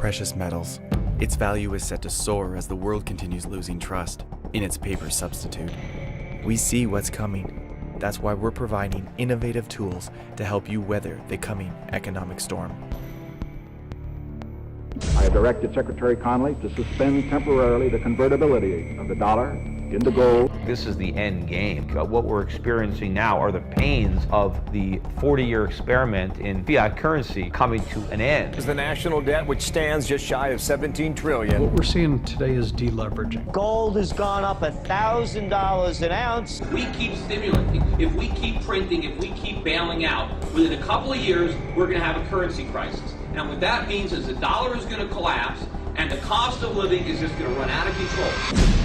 precious metals. Its value is set to soar as the world continues losing trust in its paper substitute. We see what's coming. That's why we're providing innovative tools to help you weather the coming economic storm. I have directed Secretary Connally to suspend temporarily the convertibility of the dollar into gold. This is the end game. What we're experiencing now are the pains of the 40-year experiment in fiat currency coming to an end. The national debt, which stands just shy of $17 trillion. What we're seeing today is deleveraging. Gold has gone up $1,000 an ounce. If we keep stimulating, if we keep printing, if we keep bailing out, within a couple of years, we're going to have a currency crisis. And what that means is the dollar is going to collapse, and the cost of living is just going to run out of control.